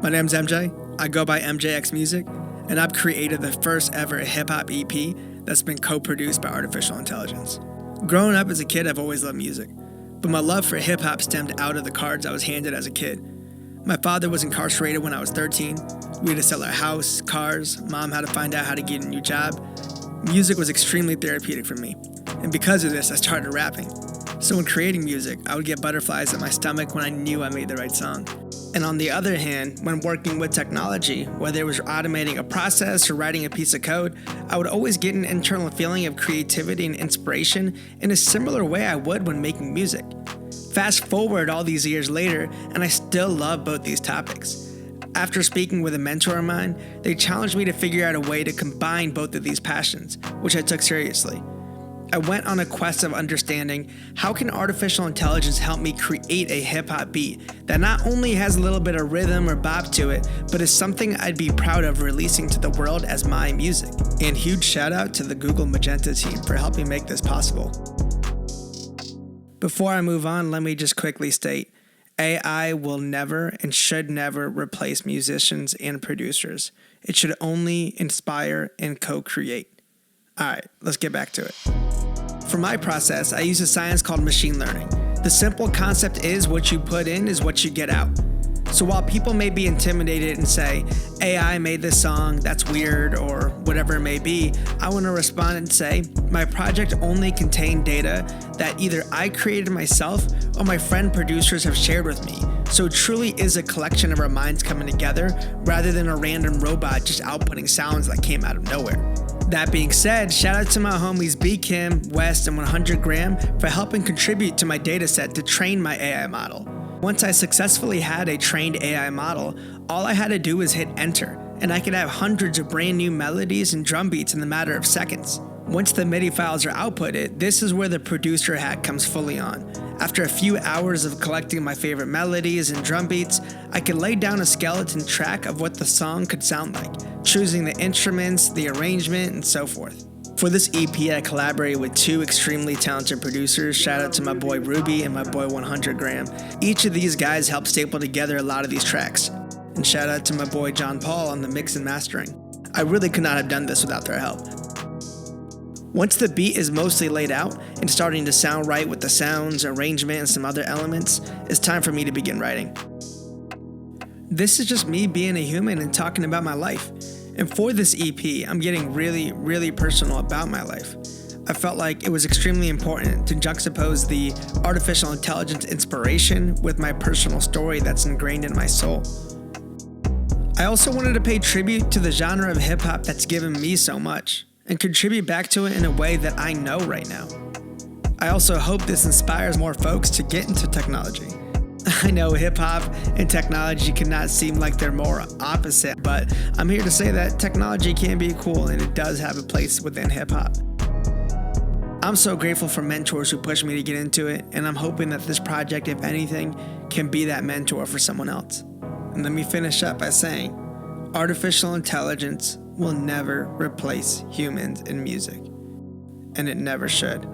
My name's MJ, I go by MJX Music, and I've created the first ever hip-hop EP that's been co-produced by artificial intelligence. Growing up as a kid, I've always loved music, but my love for hip-hop stemmed out of the cards I was handed as a kid. My father was incarcerated when I was 13. We had to sell our house, cars, mom had to find out how to get a new job. Music was extremely therapeutic for me, and because of this, I started rapping. So when creating music, I would get butterflies in my stomach when I knew I made the right song. And on the other hand, when working with technology, whether it was automating a process or writing a piece of code, I would always get an internal feeling of creativity and inspiration in a similar way I would when making music. Fast forward all these years later, and I still love both these topics. After speaking with a mentor of mine, they challenged me to figure out a way to combine both of these passions, which I took seriously. I went on a quest of understanding how can artificial intelligence help me create a hip-hop beat that not only has a little bit of rhythm or bop to it, but is something I'd be proud of releasing to the world as my music. And huge shout out to the Google Magenta team for helping make this possible. Before I move on, let me just quickly state, AI will never and should never replace musicians and producers. It should only inspire and co-create. Alright, let's get back to it. For my process, I use a science called machine learning. The simple concept is what you put in is what you get out. So while people may be intimidated and say, AI made this song, that's weird, or whatever it may be, I want to respond and say, my project only contained data that either I created myself or my friend producers have shared with me. So it truly is a collection of our minds coming together rather than a random robot just outputting sounds that came out of nowhere. That being said, shout out to my homies B Kim, West, and 100 Gram for helping contribute to my dataset to train my AI model. Once I successfully had a trained AI model, all I had to do was hit enter, and I could have hundreds of brand new melodies and drum beats in the matter of seconds. Once the MIDI files are outputted, this is where the producer hat comes fully on. After a few hours of collecting my favorite melodies and drum beats, I could lay down a skeleton track of what the song could sound like, choosing the instruments, the arrangement, and so forth. For this EP, I collaborated with two extremely talented producers. Shout out to my boy Ruby and my boy 100 Gram. Each of these guys helped staple together a lot of these tracks. And shout out to my boy John Paul on the mix and mastering. I really could not have done this without their help. Once the beat is mostly laid out and starting to sound right with the sounds, arrangement, and some other elements, it's time for me to begin writing. This is just me being a human and talking about my life. And for this EP, I'm getting really personal about my life. I felt like it was extremely important to juxtapose the artificial intelligence inspiration with my personal story that's ingrained in my soul. I also wanted to pay tribute to the genre of hip-hop that's given me so much, and contribute back to it in a way that I know right now. I also hope this inspires more folks to get into technology. I know hip-hop and technology cannot seem like they're more opposite, but I'm here to say that technology can be cool and it does have a place within hip-hop. I'm so grateful for mentors who pushed me to get into it, and I'm hoping that this project, if anything, can be that mentor for someone else. And let me finish up by saying, artificial intelligence will never replace humans in music, and it never should.